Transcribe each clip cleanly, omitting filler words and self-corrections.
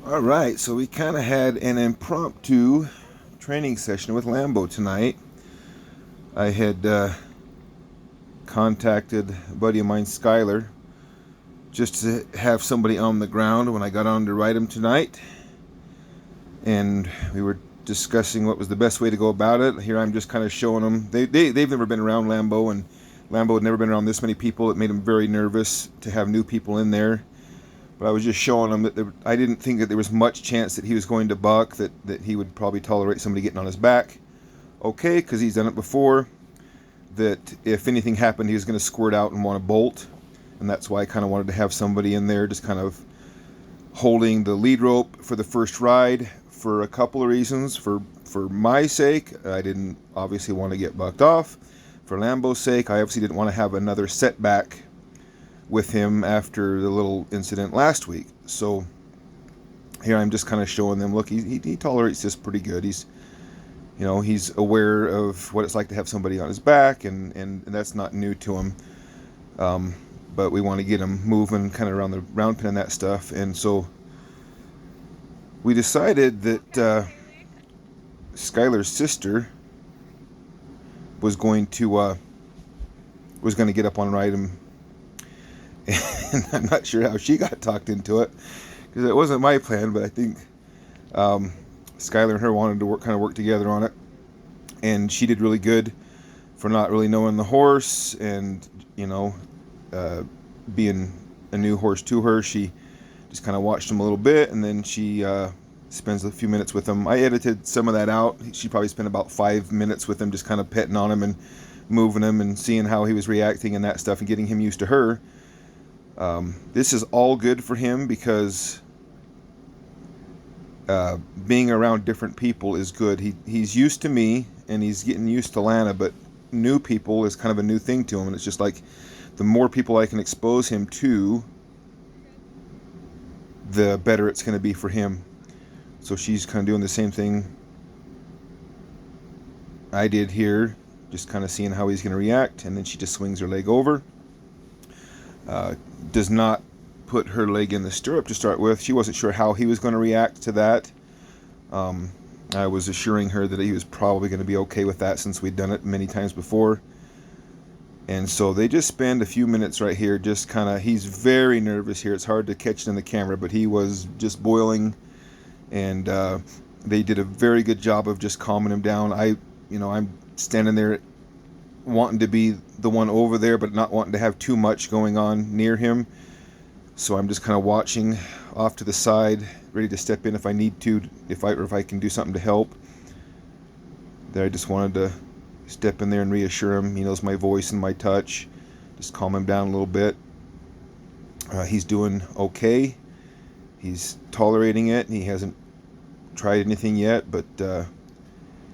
All right, so we kind of had an impromptu training session with Lambo tonight. I had contacted a buddy of mine, Skyler, just to have somebody on the ground when I got on to ride him tonight. And we were discussing what was the best way to go about it. Here I'm just kind of showing them. They've never been around Lambo, and Lambo had never been around this many people. It made them very nervous to have new people in there. But I was just showing him that I didn't think that there was much chance that he was going to buck, that he would probably tolerate somebody getting on his back. Okay, because he's done it before. That if anything happened, he was going to squirt out and want to bolt. And that's why I kind of wanted to have somebody in there just kind of holding the lead rope for the first ride for a couple of reasons. For my sake, I didn't obviously want to get bucked off. For Lambo's sake, I obviously didn't want to have another setback with him after the little incident last week. So here I'm just kind of showing them, look, he tolerates this pretty good. He's aware of what it's like to have somebody on his back, and that's not new to him. But we want to get him moving kind of around the round pin and that stuff. And so we decided that Skylar's sister was going to get up on and ride him. And I'm not sure how she got talked into it, because it wasn't my plan, but I think Skylar and her wanted to work together on it. And she did really good for not really knowing the horse, and being a new horse to her. She just kind of watched him a little bit, and then she spends a few minutes with him. I edited some of that out. She probably spent about 5 minutes with him, just kind of petting on him and moving him and seeing how he was reacting and that stuff, and getting him used to her. This is all good for him, because being around different people is good. He's used to me, and he's getting used to Lana, but new people is kind of a new thing to him, and it's just like the more people I can expose him to, the better it's going to be for him. So she's kind of doing the same thing I did here, just kind of seeing how he's going to react, and then she just swings her leg over. Does not put her leg in the stirrup to start with. She wasn't sure how he was going to react to that. I was assuring her that he was probably going to be okay with that, since we'd done it many times before. And so they just spend a few minutes right here, just kind of, he's very nervous here. It's hard to catch it in the camera, but he was just boiling, and they did a very good job of just calming him down. I'm standing there wanting to be the one over there, but not wanting to have too much going on near him. So I'm just kind of watching off to the side, ready to step in if I need to, if I can do something to help. There, I just wanted to step in there and reassure him. He knows my voice and my touch. Just calm him down a little bit. He's doing okay. He's tolerating it. He hasn't tried anything yet, but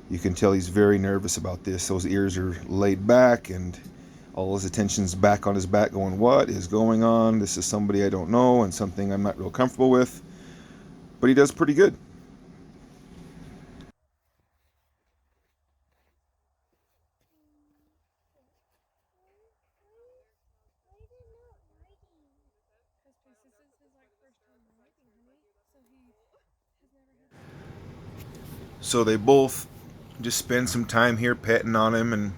you can tell he's very nervous about this. Those ears are laid back, and all his attention's back on his back, going, what is going on? This is somebody I don't know, and something I'm not real comfortable with. But he does pretty good. So they both just spend some time here petting on him and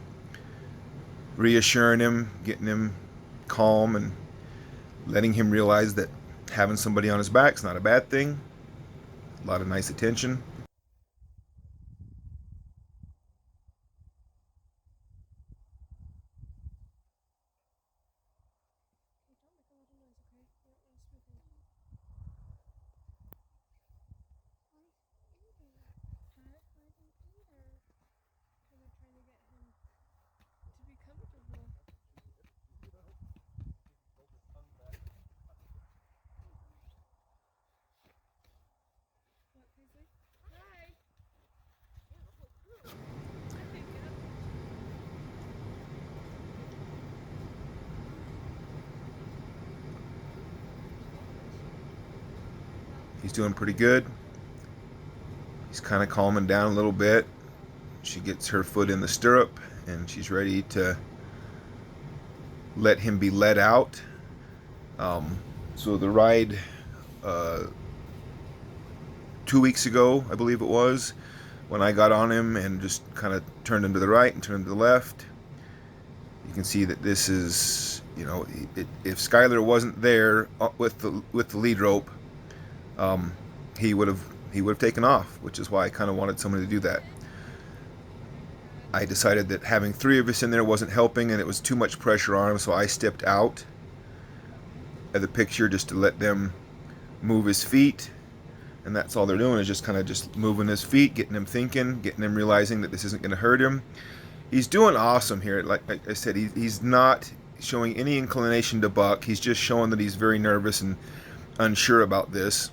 reassuring him, getting him calm, and letting him realize that having somebody on his back is not a bad thing. A lot of nice attention. He's doing pretty good. He's kind of calming down a little bit. She gets her foot in the stirrup, and she's ready to let him be let out. So the ride 2 weeks ago, I believe it was, when I got on him and just kind of turned him to the right and turned him to the left. You can see that this is, you know, if Skylar wasn't there with the lead rope, he would have taken off, which is why I kind of wanted someone to do that. I decided that having 3 of us in there wasn't helping, and it was too much pressure on him, so I stepped out of the picture just to let them move his feet. And that's all they're doing, is just kind of just moving his feet, getting him thinking, getting him realizing that this isn't going to hurt him. He's doing awesome here. Like I said, he's not showing any inclination to buck. He's just showing that he's very nervous and unsure about this.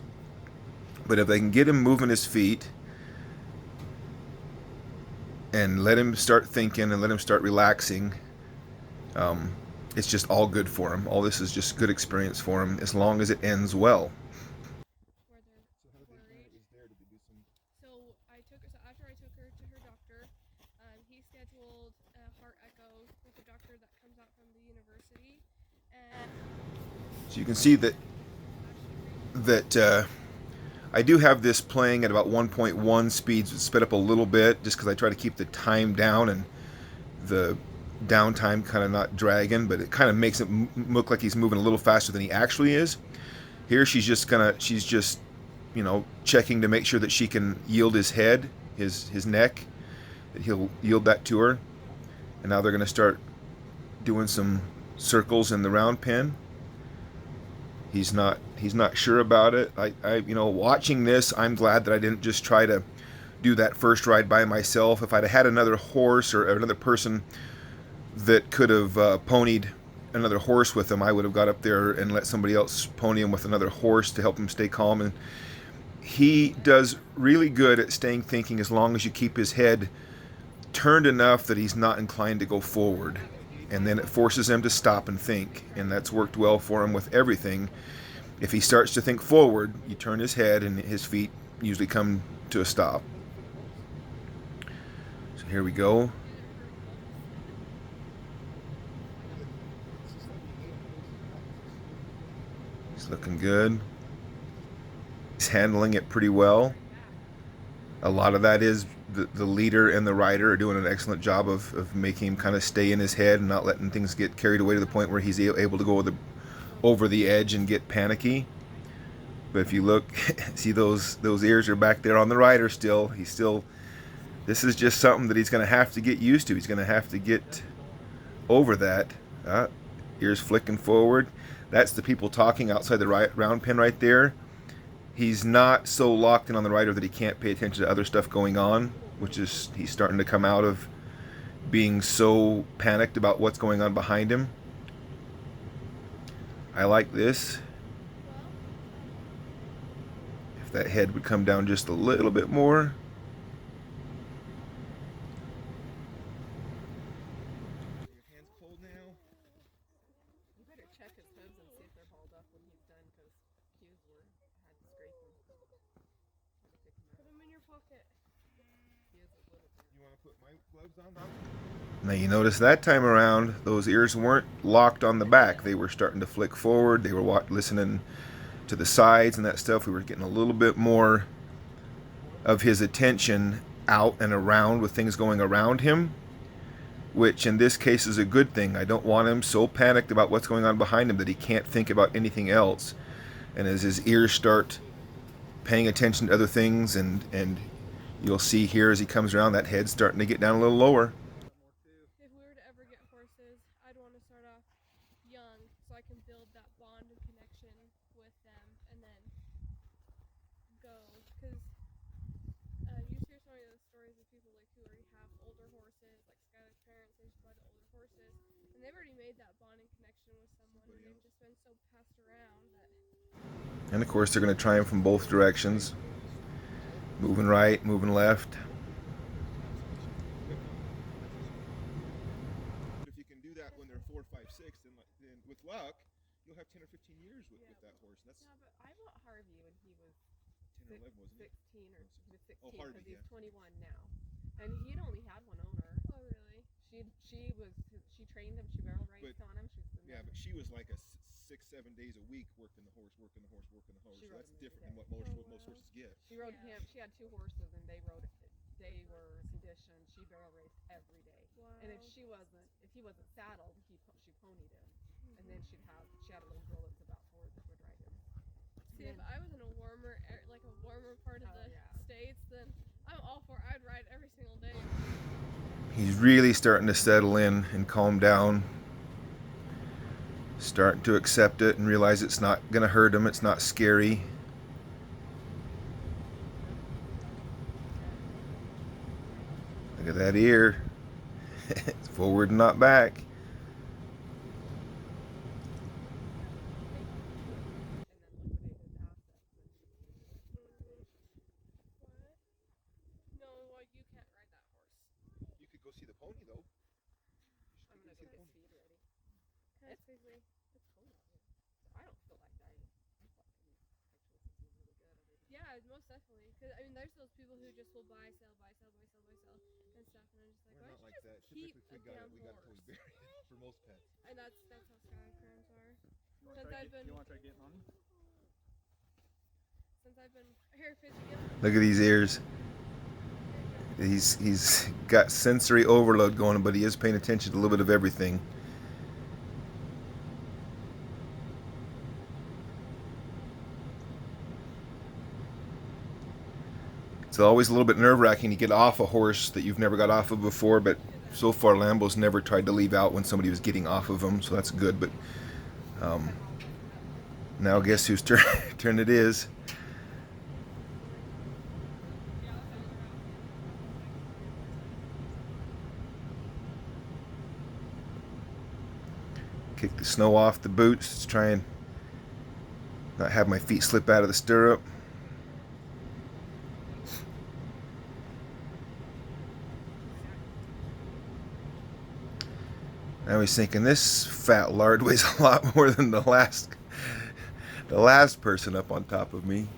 But if they can get him moving his feet and let him start thinking and let him start relaxing, it's just all good for him. All this is just good experience for him, as long as it ends well. So after I took her to her doctor, he scheduled a heart echo with a doctor that comes out from the university. And so you can see that I do have this playing at about 1.1 speeds, sped up a little bit, just because I try to keep the time down and the downtime kind of not dragging, but it kind of makes it look like he's moving a little faster than he actually is. Here she's just you know, checking to make sure that she can yield his head, his neck, that he'll yield that to her. And now they're going to start doing some circles in the round pen. He's not sure about it. You know, watching this, I'm glad that I didn't just try to do that first ride by myself. If I'd had another horse or another person that could have ponied another horse with him, I would have got up there and let somebody else pony him with another horse to help him stay calm. And he does really good at staying thinking, as long as you keep his head turned enough that he's not inclined to go forward. And then it forces him to stop and think, and that's worked well for him with everything. If he starts to think forward, you turn his head and his feet usually come to a stop. So here we go. He's looking good. He's handling it pretty well. A lot of that is the leader and the rider are doing an excellent job of making him kind of stay in his head and not letting things get carried away to the point where he's able to go over the edge and get panicky. But if you look, see those ears are back there on the rider still. This is just something that he's going to have to get used to. He's going to have to get over that. Ears flicking forward. That's the people talking outside the round pen right there. He's not so locked in on the rider that he can't pay attention to other stuff going on, which is he's starting to come out of being so panicked about what's going on behind him. I like this. If that head would come down just a little bit more. Your hands cold now? You better check his hooves and see if they're balled up when he's done, because cues had scraping. put them in your pocket. He is a little bit. You want to put my gloves on? Now you notice that time around, those ears weren't locked on the back. They were starting to flick forward. They were listening to the sides and that stuff. We were getting a little bit more of his attention out and around with things going around him, which in this case is a good thing. I don't want him so panicked about what's going on behind him that he can't think about anything else. And as his ears start paying attention to other things, and you'll see here as he comes around, that head's starting to get down a little lower. If we were to ever get horses, I'd want to start off young so I can build that bond and connection with them, and then go. Because you hear some of the stories of people like who already have older horses, like Skylar's parents, they just buy the older horses, and they've already made that bond and connection with someone, and they've just been so passed around that. And of course they're going to try him from both directions. Moving right, moving left. If you can do that when they're 4, 5, 6, then with luck, you'll have 10 or 15 years with that horse. That's Yeah, but I bought Harvey when he was 10 or 11, wasn't it? 16, or he was 16 Oh, because Harvey, he's yeah. 21 now, and he'd only had one owner. Oh really? She trained him. She barrel raced on him. Yeah, but she was like a 6-7 days a week working the horse. She So rode that's him every different day. than what most horses get. She rode him. She had 2 horses, and they were conditioned. She barrel raced every day. Wow. And if he wasn't saddled, she ponied him. And then she had a little girl that's about 4 that would ride him. See, if I was in a warmer part of the states, then I'm all for. I'd ride every single day. He's really starting to settle in and calm down. Starting to accept it and realize it's not going to hurt him. It's not scary. Look at that ear. It's forward and not back. No, well, you can't ride that horse. You could go see the pony though. I'm gonna go get speed ready. It's crazy. It's cold out here. I don't feel like I feel like really good. Yeah, most definitely. Cause I mean, there's those people who just will buy, sell, and stuff, and I'm just like, We're not why like don't that. you just Typically, keep a damn we got horse? totally buried for most pets. And that's how Sky Crams are. You want to try getting on him? Since I've been here fishing. Look at these ears. He's got sensory overload going, but he is paying attention to a little bit of everything. It's always a little bit nerve-wracking to get off a horse that you've never got off of before, but so far Lambo's never tried to leave out when somebody was getting off of him, so that's good. But now guess whose turn it is. Kick the snow off the boots to try and not have my feet slip out of the stirrup. Now he's thinking this fat lard weighs a lot more than the last person up on top of me.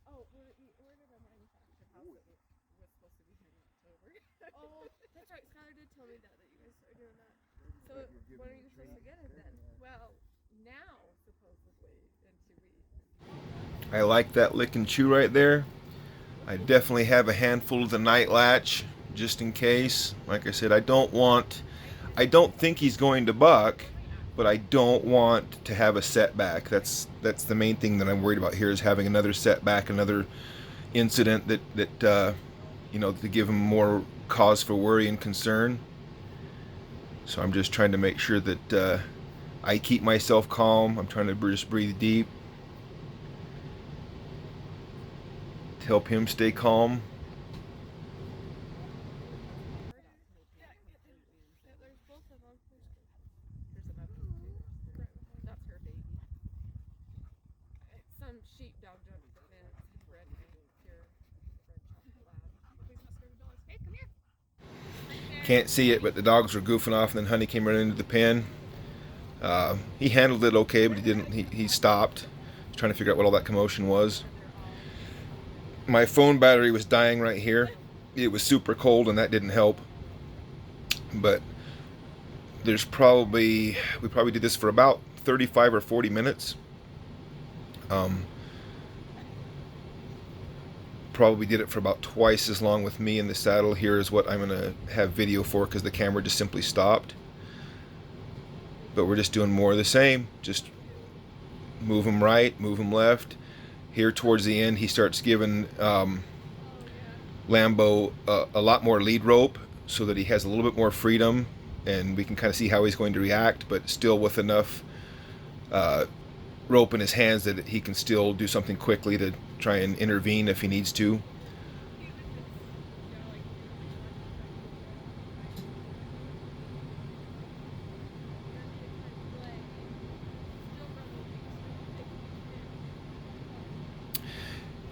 Oh, where did I manufacture house? Was supposed to be here in October. Oh, that's right. Skylar did tell me that you guys are doing that. So when are you supposed to get it then? Well, now supposedly in 2 weeks. I like that lick and chew right there. I definitely have a handful of the night latch just in case. Like I said, I don't think he's going to buck, but I don't want to have a setback. That's the main thing that I'm worried about here, is having another setback, another incident that to give him more cause for worry and concern. So I'm just trying to make sure that I keep myself calm. I'm trying to just breathe deep to help him stay calm. Yeah, there's both of them. There's another one too. That's her baby. Some sheepdog jumped the fence. Red pure red chocolate lab. Please not scare the dogs. Hey, come here. Can't see it, but the dogs were goofing off, and then Honey came right into the pen. He handled it okay, but he stopped. He's trying to figure out what all that commotion was. My phone battery was dying right here. It was super cold, and that didn't help. But we probably did this for about 35 or 40 minutes. Probably did it for about twice as long with me in the saddle. Here is what I'm going to have video for, because the camera just simply stopped. But we're just doing more of the same. Just move him right, move him left. Here towards the end, he starts giving Lambo a lot more lead rope, so that he has a little bit more freedom, and we can kind of see how he's going to react, but still with enough rope in his hands that he can still do something quickly to try and intervene if he needs to.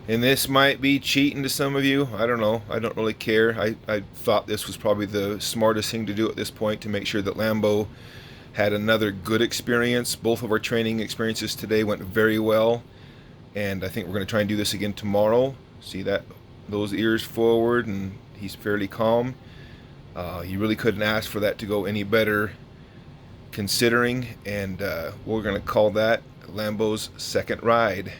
And this might be cheating to some of you. I don't know. I don't really care. I thought this was probably the smartest thing to do at this point to make sure that Lambo had another good experience. Both of our training experiences today went very well. And I think we're going to try and do this again tomorrow. See that? Those ears forward, and he's fairly calm. You really couldn't ask for that to go any better considering. And we're going to call that Lambo's second ride.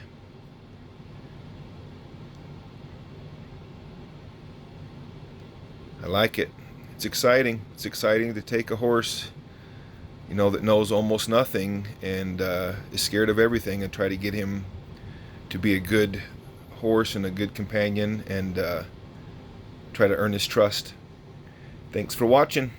I like it. It's exciting. It's exciting to take a horse, you know, that knows almost nothing and is scared of everything, and try to get him to be a good horse and a good companion, and try to earn his trust. Thanks for watching.